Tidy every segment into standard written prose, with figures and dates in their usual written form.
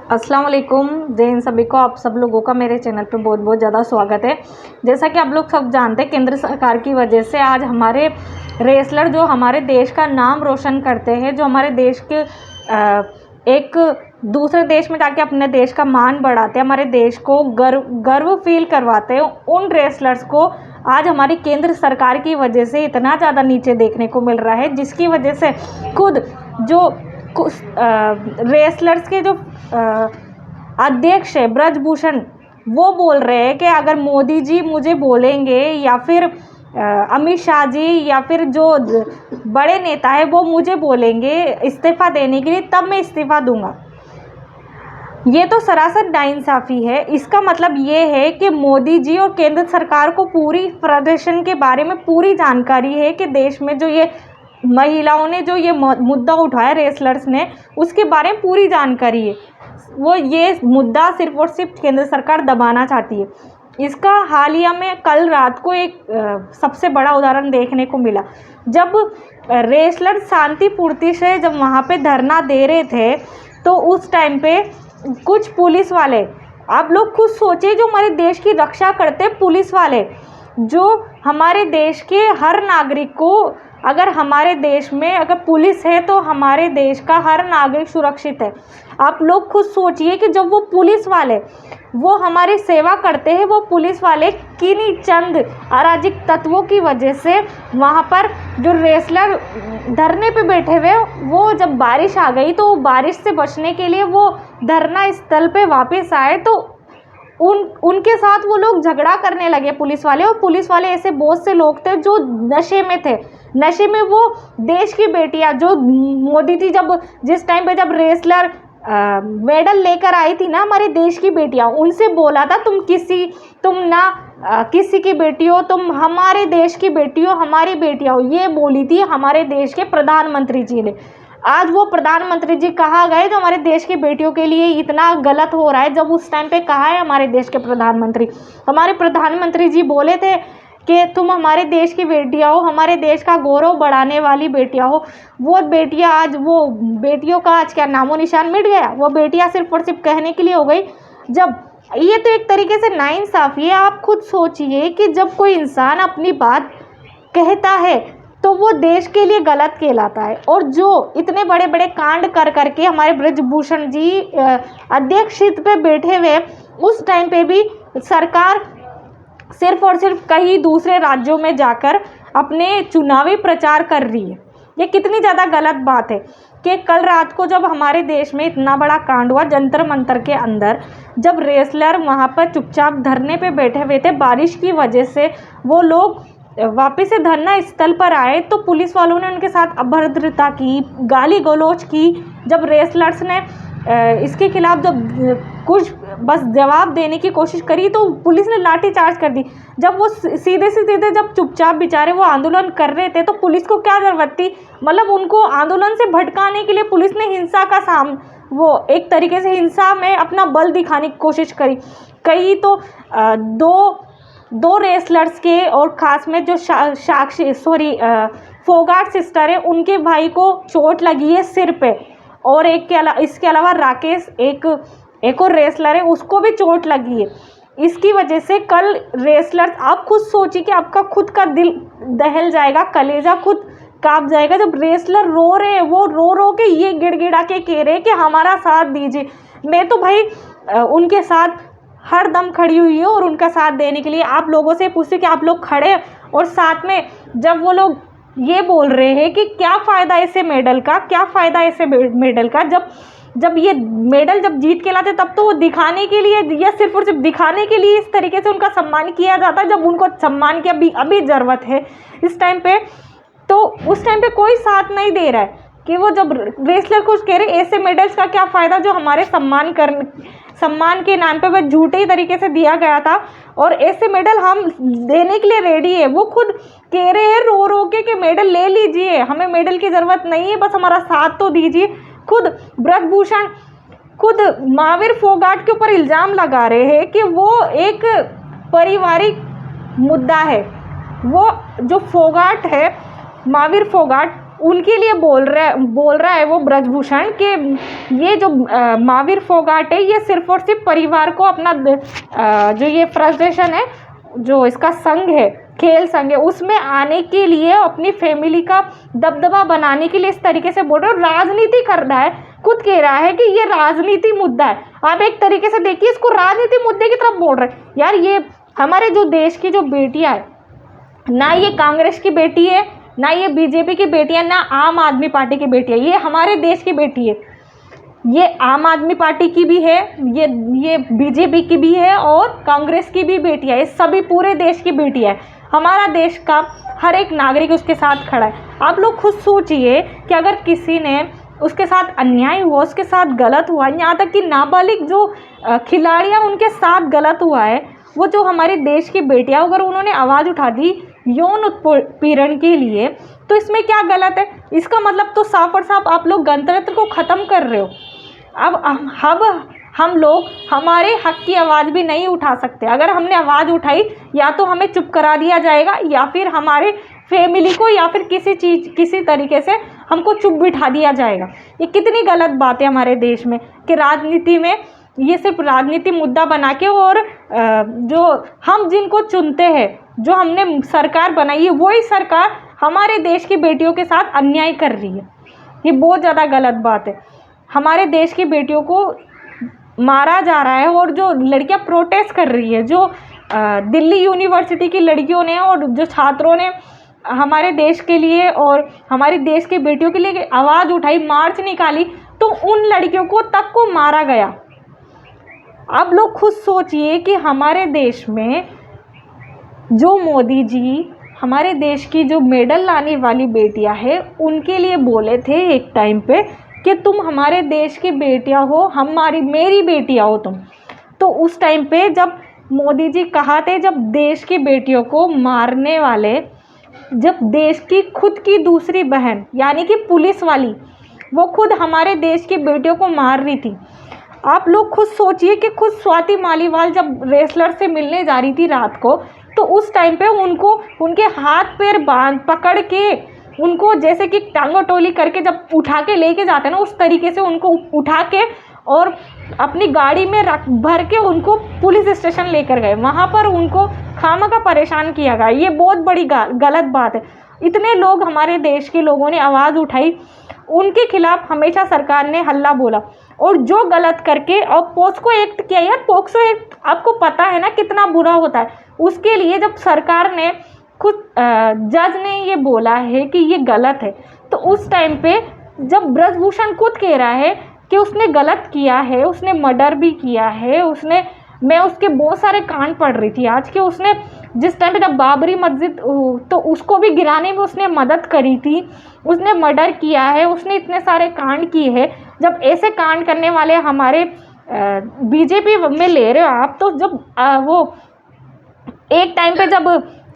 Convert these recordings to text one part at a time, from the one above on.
अस्सलाम वालेकुम। जय हिंद सभी को। आप सब लोगों का मेरे चैनल पे बहुत बहुत ज़्यादा स्वागत है। जैसा कि आप लोग सब जानते हैं, केंद्र सरकार की वजह से आज हमारे रेसलर जो हमारे देश का नाम रोशन करते हैं, जो हमारे देश के एक दूसरे देश में जाके अपने देश का मान बढ़ाते हैं, हमारे देश को गर्व फील करवाते हैं, उन रेसलर्स को आज हमारी केंद्र सरकार की वजह से इतना ज़्यादा नीचे देखने को मिल रहा है, जिसकी वजह से खुद जो रेसलर्स के जो अध्यक्ष है ब्रजभूषण, वो बोल रहे हैं कि अगर मोदी जी मुझे बोलेंगे या फिर अमित शाह जी या फिर जो बड़े नेता है वो मुझे बोलेंगे इस्तीफ़ा देने के लिए, तब मैं इस्तीफ़ा दूंगा। ये तो सरासर नाइंसाफ़ी है। इसका मतलब ये है कि मोदी जी और केंद्र सरकार को पूरी प्रदर्शन के बारे में पूरी जानकारी है कि देश में जो ये महिलाओं ने जो ये मुद्दा उठाया रेसलर्स ने, उसके बारे में पूरी जानकारी है। वो ये मुद्दा सिर्फ और सिर्फ केंद्र सरकार दबाना चाहती है। इसका हालिया में कल रात को एक सबसे बड़ा उदाहरण देखने को मिला, जब रेसलर शांति पूर्ति से जब वहाँ पे धरना दे रहे थे, तो उस टाइम पे कुछ पुलिस वाले, आप लोग खुद सोचिए, जो हमारे देश की रक्षा करते पुलिस वाले, जो हमारे देश के हर नागरिक को, अगर हमारे देश में अगर पुलिस है तो हमारे देश का हर नागरिक सुरक्षित है। आप लोग खुद सोचिए कि जब वो पुलिस वाले वो हमारी सेवा करते हैं, वो पुलिस वाले किन्हीं चंद अराजक तत्वों की वजह से वहाँ पर जो रेसलर धरने पे बैठे हुए, वो जब बारिश आ गई तो बारिश से बचने के लिए वो धरना स्थल पे वापस आए, तो उनके साथ वो लोग झगड़ा करने लगे पुलिस वाले। और पुलिस वाले ऐसे बहुत से लोग थे जो नशे में थे। नशे में वो देश की बेटियां, जो मोदी जी जिस टाइम पे जब रेसलर मेडल लेकर आई थी ना, हमारे देश की बेटियां, उनसे बोला था तुम किसी की बेटी हो, तुम हमारे देश की बेटी हो, हमारी बेटियां हो, ये बोली थी हमारे देश के प्रधानमंत्री जी ने। आज वो प्रधानमंत्री जी कहाँ गए जो हमारे देश की बेटियों के लिए इतना गलत हो रहा है? जब उस टाइम पे कहा है हमारे देश के प्रधानमंत्री, हमारे प्रधानमंत्री जी बोले थे कि तुम हमारे देश की बेटियां हो, हमारे देश का गौरव बढ़ाने वाली बेटियां हो। वो बेटियां आज, वो बेटियों का आज क्या नामो निशान मिट गया? वो बेटियां सिर्फ और सिर्फ कहने के लिए हो गई। जब ये तो एक तरीके से नाइंसाफ़ी है। आप खुद सोचिए कि जब कोई इंसान अपनी बात कहता है तो वो देश के लिए गलत कहलाता है, और जो इतने बड़े बड़े कांड कर करके हमारे ब्रजभूषण जी अध्यक्ष पे बैठे हुए, उस टाइम पे भी सरकार सिर्फ और सिर्फ कई दूसरे राज्यों में जाकर अपने चुनावी प्रचार कर रही है। ये कितनी ज़्यादा गलत बात है कि कल रात को जब हमारे देश में इतना बड़ा कांड हुआ जंतर मंतर के अंदर, जब रेसलर वहाँ पर चुपचाप धरने पे बैठे हुए थे, बारिश की वजह से वो लोग वापस से धरना स्थल पर आए, तो पुलिस वालों ने उनके साथ अभद्रता की, गाली गलौज की। जब रेसलर्स ने इसके खिलाफ जब कुछ बस जवाब देने की कोशिश करी, तो पुलिस ने लाठी चार्ज कर दी। जब वो सीधे से सीधे जब चुपचाप बेचारे वो आंदोलन कर रहे थे, तो पुलिस को क्या ज़रूरत थी? मतलब उनको आंदोलन से भटकाने के लिए पुलिस ने हिंसा का वो एक तरीके से हिंसा में अपना बल दिखाने की कोशिश करी। कई तो दो रेसलर्स के, और ख़ास में जो फोगाट सिस्टर है, उनके भाई को चोट लगी है सिर पे, और इसके अलावा राकेश एक और रेसलर है, उसको भी चोट लगी है। इसकी वजह से कल रेसलर्स, आप खुद सोचिए कि आपका खुद का दिल दहल जाएगा, कलेजा खुद कांप जाएगा जब रेसलर रो रहे हैं। वो रो के ये गिड़गिड़ा के कह रहे हैं कि हमारा साथ दीजिए। मैं तो भाई उनके साथ हर दम खड़ी हुई हूँ, और उनका साथ देने के लिए आप लोगों से पूछती कि आप लोग खड़े, और साथ में जब वो लोग ये बोल रहे हैं कि क्या फ़ायदा ऐसे मेडल का, क्या फ़ायदा ऐसे मेडल का, जब ये मेडल जब जीत के लाते तब तो वो दिखाने के लिए, या सिर्फ और सिर्फ दिखाने के लिए इस तरीके से उनका सम्मान किया जाता है, जब उनको सम्मान की अभी ज़रूरत है इस टाइम पे, तो उस टाइम पे कोई साथ नहीं दे रहा है। कि वो जब रेसलर कुछ कह रहे, ऐसे मेडल्स का क्या फ़ायदा जो हमारे सम्मान के नाम पे वह झूठे तरीके से दिया गया था, और ऐसे मेडल हम देने के लिए रेडी है। वो खुद कह रहे हैं रो के कि मेडल ले लीजिए, हमें मेडल की ज़रूरत नहीं है, बस हमारा साथ तो दीजिए। खुद ब्रजभूषण, खुद महावीर फोगाट के ऊपर इल्ज़ाम लगा रहे हैं कि वो एक पारिवारिक मुद्दा है। वो जो फोगाट है, महावीर फोगाट, उनके लिए बोल रहा है वो ब्रजभूषण कि ये जो महावीर फोगाट है ये सिर्फ और सिर्फ परिवार को अपना जो ये फ्रस्ट्रेशन है, जो इसका संघ है, खेल संघ है, उसमें आने के लिए, अपनी फैमिली का दबदबा बनाने के लिए इस तरीके से बोल रहे हो, राजनीति कर रहा है। खुद कह रहा है कि ये राजनीति मुद्दा है। आप एक तरीके से देखिए, इसको राजनीति मुद्दे की तरफ बोल रहे हैं। यार ये हमारे जो देश की जो बेटियां है, ना ये कांग्रेस की बेटी है, ना ये बीजेपी की बेटी है, ना आम आदमी पार्टी की बेटी है, ये हमारे देश की बेटी है। ये आम आदमी पार्टी की भी है, ये बीजेपी की भी है और कांग्रेस की भी बेटी है। ये सभी पूरे देश की बेटी है। हमारा देश का हर एक नागरिक उसके साथ खड़ा है। आप लोग खुद सोचिए कि अगर किसी ने उसके साथ अन्याय हुआ, उसके साथ गलत हुआ, यहाँ तक कि नाबालिग जो खिलाड़ियाँ उनके साथ गलत हुआ है, वो जो हमारे देश की बेटियाँ, अगर उन्होंने आवाज़ उठा दी यौन उत्पीड़न के लिए, तो इसमें क्या गलत है? इसका मतलब तो साफ और साफ आप लोग गणतंत्र को ख़त्म कर रहे हो। अब हम लोग हमारे हक की आवाज़ भी नहीं उठा सकते। अगर हमने आवाज़ उठाई, या तो हमें चुप करा दिया जाएगा, या फिर हमारे फैमिली को, या फिर किसी तरीके से हमको चुप बिठा दिया जाएगा। ये कितनी गलत बात है हमारे देश में कि राजनीति में ये सिर्फ राजनीति मुद्दा बना के, और जो हम जिनको चुनते हैं, जो हमने सरकार बनाई है, वही सरकार हमारे देश की बेटियों के साथ अन्याय कर रही है। ये बहुत ज़्यादा गलत बात है। हमारे देश की बेटियों को मारा जा रहा है, और जो लड़कियां प्रोटेस्ट कर रही है, जो दिल्ली यूनिवर्सिटी की लड़कियों ने और जो छात्रों ने हमारे देश के लिए और हमारे देश की बेटियों के लिए आवाज़ उठाई, मार्च निकाली, तो उन लड़कियों को तक को मारा गया। आप लोग खुद सोचिए कि हमारे देश में जो मोदी जी हमारे देश की जो मेडल लाने वाली बेटियां हैं, उनके लिए बोले थे एक टाइम पे कि तुम हमारे देश की बेटियां हो, मेरी बेटियां हो तुम। तो उस टाइम पे जब मोदी जी कहा थे, जब देश की बेटियों को मारने वाले, जब देश की खुद की दूसरी बहन यानी कि पुलिस वाली, वो खुद हमारे देश की बेटियों को मार रही थी। आप लोग खुद सोचिए कि खुद स्वाति मालीवाल जब रेसलर से मिलने जा रही थी रात को, तो उस टाइम पे उनको उनके हाथ पैर पकड़ के, उनको जैसे कि टांगो टोली करके जब उठा के लेके जाते हैं ना, उस तरीके से उनको उठा के और अपनी गाड़ी में भर के उनको पुलिस स्टेशन लेकर गए। वहाँ पर उनको खामखा परेशान किया गया। ये बहुत बड़ी गलत बात है। इतने लोग, हमारे देश के लोगों ने आवाज़ उठाई, उनके खिलाफ हमेशा सरकार ने हल्ला बोला, और जो गलत करके, और पोक्सो एक्ट किया। यार पोक्सो एक्ट आपको पता है ना कितना बुरा होता है। उसके लिए जब सरकार ने खुद जज ने ये बोला है कि ये गलत है, तो उस टाइम पे जब ब्रजभूषण खुद कह रहा है कि उसने गलत किया है, उसने मर्डर भी किया है, मैं उसके बहुत सारे कांड पढ़ रही थी आज के, उसने जिस टाइम पे जब बाबरी मस्जिद, तो उसको भी गिराने में उसने मदद करी थी, उसने मर्डर किया है, उसने इतने सारे कांड किए हैं। जब ऐसे कांड करने वाले हमारे बीजेपी में ले रहे हो आप, तो जब वो एक टाइम पे जब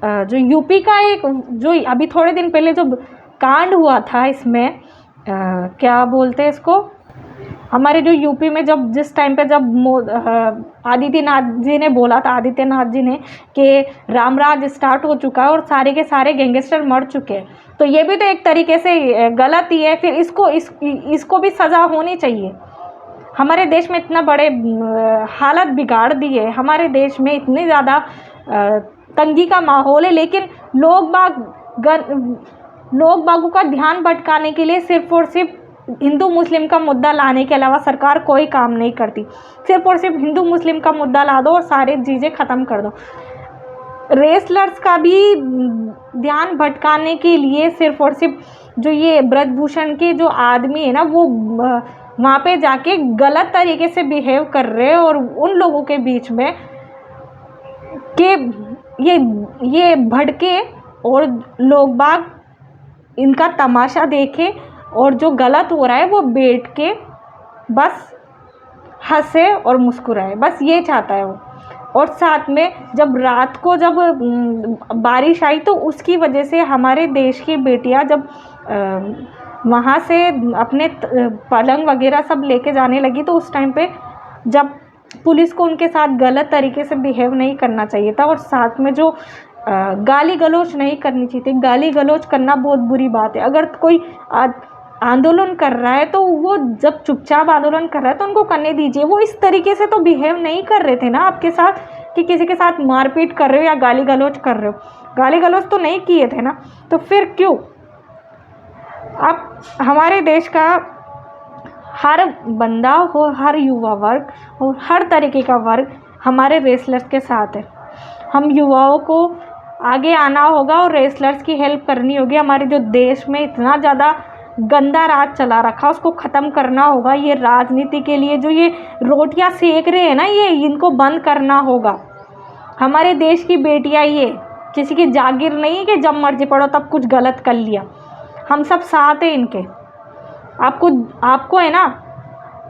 जो यूपी का एक, जो अभी थोड़े दिन पहले जो कांड हुआ था, इसमें क्या बोलते हैं इसको, हमारे जो यूपी में जब जिस टाइम पे जब आदित्यनाथ जी ने बोला था, आदित्यनाथ जी ने, कि रामराज स्टार्ट हो चुका है और सारे के सारे गैंगस्टर मर चुके हैं, तो ये भी तो एक तरीके से गलत ही है। फिर इसको भी सज़ा होनी चाहिए। हमारे देश में इतना बड़े हालत बिगाड़ दी है, हमारे देश में इतनी ज़्यादा तंगी का माहौल है, लेकिन लोग बागों का ध्यान भटकाने के लिए सिर्फ और सिर्फ हिंदू मुस्लिम का मुद्दा लाने के अलावा सरकार कोई काम नहीं करती। सिर्फ और सिर्फ हिंदू मुस्लिम का मुद्दा ला दो और सारी चीज़ें ख़त्म कर दो। रेसलर्स का भी ध्यान भटकाने के लिए सिर्फ और सिर्फ जो ये ब्रजभूषण के जो आदमी है ना, वो वहाँ पे जाके गलत तरीके से बिहेव कर रहे हैं, और उन लोगों के बीच में कि ये भड़के और लोग बाग इनका तमाशा देखे, और जो गलत हो रहा है वो बैठ के बस हंसे और मुस्कुराए, बस ये चाहता है वो। और साथ में जब रात को जब बारिश आई, तो उसकी वजह से हमारे देश की बेटियां जब वहाँ से अपने पलंग वगैरह सब लेके जाने लगी, तो उस टाइम पे जब पुलिस को उनके साथ गलत तरीके से बिहेव नहीं करना चाहिए था, और साथ में जो गाली गलौज नहीं करनी चाहिए थी। गाली गलौज करना बहुत बुरी बात है। अगर कोई आंदोलन कर रहा है तो वो जब चुपचाप आंदोलन कर रहा है तो उनको करने दीजिए। वो इस तरीके से तो बिहेव नहीं कर रहे थे ना आपके साथ कि किसी के साथ मारपीट कर रहे हो या गाली गलौज कर रहे हो। गाली गलौज तो नहीं किए थे ना, तो फिर क्यों? अब हमारे देश का हर बंदा हो, हर युवा वर्ग और हर तरीके का वर्ग हमारे रेसलर्स के साथ है। हम युवाओं को आगे आना होगा और रेसलर्स की हेल्प करनी होगी। हमारे जो देश में इतना ज़्यादा गंदा राज चला रखा उसको ख़त्म करना होगा। ये राजनीति के लिए जो ये रोटियां सेक रहे हैं ना, ये इनको बंद करना होगा। हमारे देश की बेटियां ये किसी की जागीर नहीं कि जब मर्जी पढ़ो तब कुछ गलत कर लिया। हम सब साथ हैं इनके। आपको है ना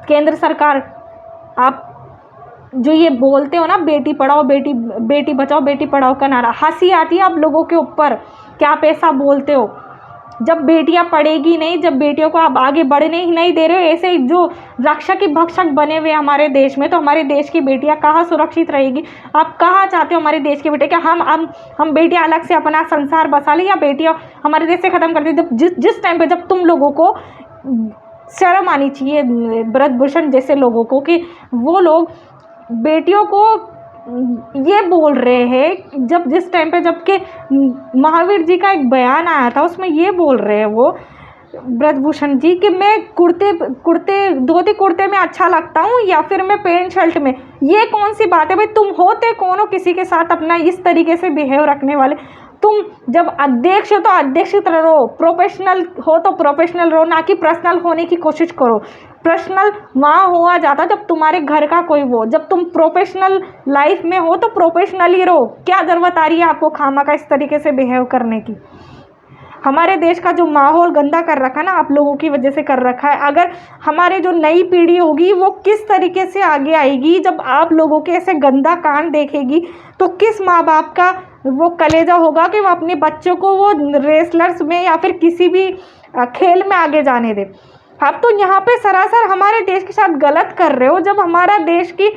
केंद्र सरकार, आप जो ये बोलते हो ना बेटी पढ़ाओ बेटी बचाओ बेटी पढ़ाओ का नारा, हंसी आती है आप लोगों के ऊपर क्या पैसा बोलते हो। जब बेटियां पढ़ेगी नहीं, जब बेटियों को आप आगे बढ़ने ही नहीं दे रहे हो, ऐसे जो रक्षक भक्षक बने हुए हमारे देश में, तो हमारे देश की बेटियां कहाँ सुरक्षित रहेगी? आप कहाँ चाहते हो हमारे देश की बेटियां? क्या हम बेटियां अलग से अपना संसार बसा लें या बेटियां हमारे देश से ख़त्म कर दी? जब जिस टाइम पे जब तुम लोगों को शर्म आनी चाहिए ब्रजभूषण जैसे लोगों को कि वो लोग बेटियों को ये बोल रहे हैं, जिस टाइम पे जबकि महावीर जी का एक बयान आया था उसमें ये बोल रहे हैं वो ब्रजभूषण जी कि मैं धोती कुर्ते में अच्छा लगता हूँ या फिर मैं पैंट शर्ट में। ये कौन सी बात है भाई? तुम होते कौन हो किसी के साथ अपना इस तरीके से बिहेव रखने वाले? तुम जब अध्यक्ष हो तो अध्यक्षित रहो, प्रोफेशनल हो तो प्रोफेशनल रहो, ना कि पर्सनल होने की कोशिश करो। पर्सनल वहाँ हुआ जाता जब तुम्हारे घर का कोई वो, जब तुम प्रोफेशनल लाइफ में हो तो प्रोफेशनल ही रहो। क्या ज़रूरत आ रही है आपको खामा का इस तरीके से बिहेव करने की? हमारे देश का जो माहौल गंदा कर रखा है ना, आप लोगों की वजह से कर रखा है। अगर हमारे जो नई पीढ़ी होगी वो किस तरीके से आगे आएगी जब आप लोगों के ऐसे गंदा कांड देखेगी, तो किस माँ बाप का वो कलेजा होगा कि वो अपने बच्चों को वो रेसलर्स में या फिर किसी भी खेल में आगे जाने दे। आप तो यहाँ पे सरासर हमारे देश के साथ गलत कर रहे हो। जब हमारा देश की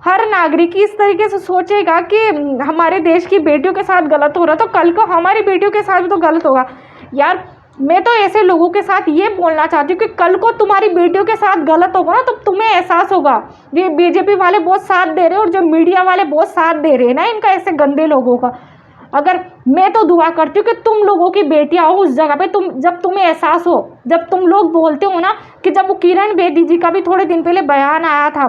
हर नागरिक इस तरीके से सोचेगा कि हमारे देश की बेटियों के साथ गलत हो रहा, तो कल को हमारी बेटियों के साथ भी तो गलत होगा। यार मैं तो ऐसे लोगों के साथ ये बोलना चाहती हूँ कि कल को तुम्हारी बेटियों के साथ गलत होगा ना, तो तुम्हें एहसास होगा। ये बीजेपी वाले बहुत साथ दे रहे हैं और जो मीडिया वाले बहुत साथ दे रहे हैं ना इनका, ऐसे गंदे लोगों का। अगर मैं तो दुआ करती हूँ कि तुम लोगों की बेटियां हो उस जगह पे, जब तुम्हें एहसास हो, जब तुम लोग बोलते हो ना कि जब वो किरण बेदी जी का भी थोड़े दिन पहले बयान आया था,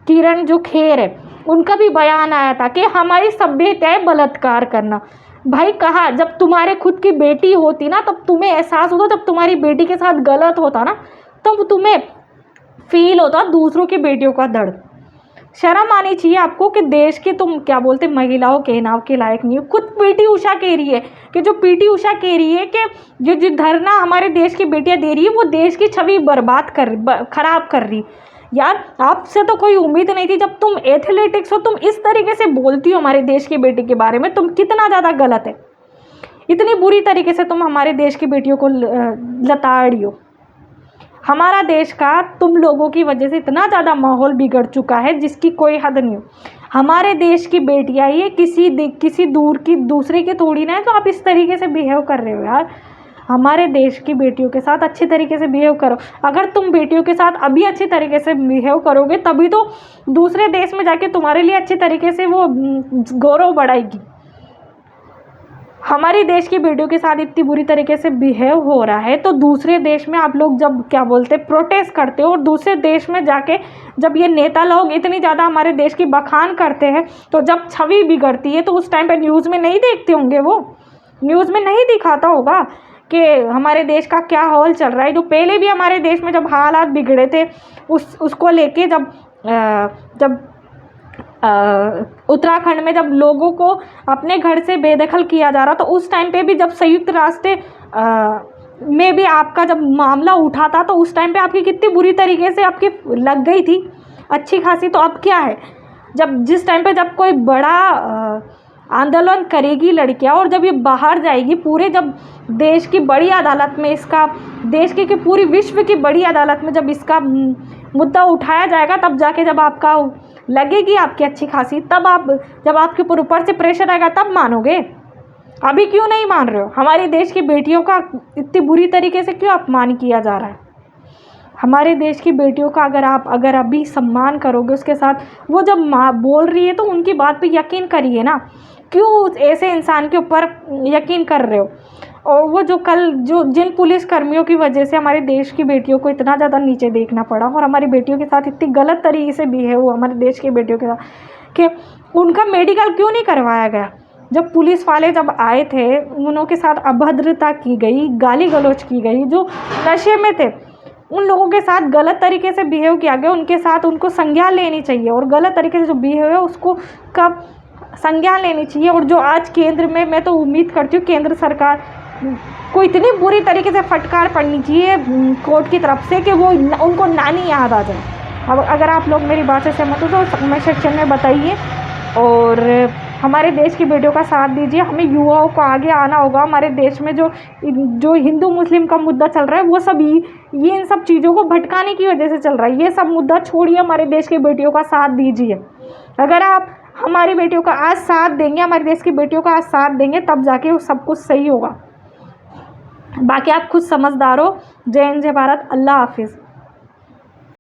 किरण जो खेर है उनका भी बयान आया था कि हमारी सभ्यता है बलात्कार करना। भाई कहा जब तुम्हारे खुद की बेटी होती ना तब तुम्हें एहसास होता, जब तुम्हारी बेटी के साथ गलत होता ना तब तुम्हें फील होता दूसरों की बेटियों का दर्द। शर्म आनी चाहिए आपको कि देश की तुम क्या बोलते महिलाओं के नाव के लायक नहीं हो। खुद पीटी उषा कह रही है कि जो पीटी उषा कह रही है कि जो धरना हमारे देश की बेटियां दे रही है वो देश की छवि खराब कर रही। यार आपसे तो कोई उम्मीद नहीं थी। जब तुम एथलेटिक्स हो तुम इस तरीके से बोलती हो हमारे देश की बेटी के बारे में, तुम कितना ज़्यादा गलत है। इतनी बुरी तरीके से तुम हमारे देश की बेटियों को लताड़ी हो। हमारा देश का तुम लोगों की वजह से इतना ज़्यादा माहौल बिगड़ चुका है जिसकी कोई हद नहीं हो। हमारे देश की बेटियां ये किसी दूसरे की थोड़ी ना है, तो आप इस तरीके से बिहेव कर रहे हो। यार हमारे देश की बेटियों के साथ अच्छे तरीके से बिहेव करो। अगर तुम बेटियों के साथ अभी अच्छे तरीके से बिहेव करोगे तभी तो दूसरे देश में जाके तुम्हारे लिए अच्छे तरीके से वो गौरव बढ़ाएगी। हमारे देश की बेटियों के साथ इतनी बुरी तरीके से बिहेव हो रहा है तो दूसरे देश में आप लोग जब क्या बोलते प्रोटेस्ट करते हो और दूसरे देश में जाके जब ये नेता लोग इतनी ज़्यादा हमारे देश की बखान करते हैं तो जब छवि बिगड़ती है तो उस टाइम पे न्यूज़ में नहीं देखते होंगे, वो न्यूज़ में नहीं दिखाता होगा कि हमारे देश का क्या हाल चल रहा है। जो पहले भी हमारे देश में जब हालात बिगड़े थे उसको लेके जब उत्तराखंड में जब लोगों को अपने घर से बेदखल किया जा रहा तो उस टाइम पे भी जब संयुक्त राष्ट्र में भी आपका जब मामला उठा था तो उस टाइम पे आपकी कितनी बुरी तरीके से आपकी लग गई थी अच्छी खासी। तो अब क्या है, जिस टाइम पे जब कोई बड़ा आंदोलन करेगी लड़कियां और जब ये बाहर जाएगी पूरे, जब देश की बड़ी अदालत में इसका देश की पूरी विश्व की बड़ी अदालत में जब इसका मुद्दा उठाया जाएगा तब जाके जब आपका लगेगी आपकी अच्छी खासी, तब आप, जब आपके ऊपर से प्रेशर आएगा तब मानोगे। अभी क्यों नहीं मान रहे हो? हमारे देश की बेटियों का इतनी बुरी तरीके से क्यों अपमान किया जा रहा है? हमारे देश की बेटियों का अगर अभी सम्मान करोगे, उसके साथ वो जब माँ बोल रही है तो उनकी बात पे यकीन करिए ना। क्यों ऐसे इंसान के ऊपर यकीन कर रहे हो? और वो जो जिन पुलिस कर्मियों की वजह से हमारे देश की बेटियों को इतना ज़्यादा नीचे देखना पड़ा और हमारी बेटियों के साथ इतनी गलत तरीके से बिहेव हुआ हमारे देश की बेटियों के साथ, कि उनका मेडिकल क्यों नहीं करवाया गया? जब पुलिस वाले जब आए थे, उनके साथ अभद्रता की गई, गाली गलौज की गई, जो नशे में थे उन लोगों के साथ गलत तरीके से बिहेव किया गया। उनके साथ उनको संज्ञान लेनी चाहिए, और गलत तरीके से जो बिहेव है उसको कब संज्ञान लेनी चाहिए। और जो आज केंद्र में, मैं तो उम्मीद करती हूँ केंद्र सरकार को इतनी बुरी तरीके से फटकार पड़नी चाहिए कोर्ट की तरफ से कि वो उनको नानी याद आ जाए। अब अगर आप लोग मेरी बात से सहमत हो तो कमेंट सेक्शन में बताइए, और हमारे देश की बेटियों का साथ दीजिए। हमें युवाओं को आगे आना होगा। हमारे देश में जो हिंदू मुस्लिम का मुद्दा चल रहा है, वो सब ये इन सब चीज़ों को भटकाने की वजह से चल रहा है। ये सब मुद्दा छोड़िए, हमारे देश की बेटियों का साथ दीजिए। अगर आप हमारी बेटियों का आज साथ देंगे, हमारे देश की बेटियों का आज साथ देंगे, तब जाके सब कुछ सही होगा। बाकी आप खुद समझदार हो। जय हिंद, जय भारत, अल्लाह हाफिज़।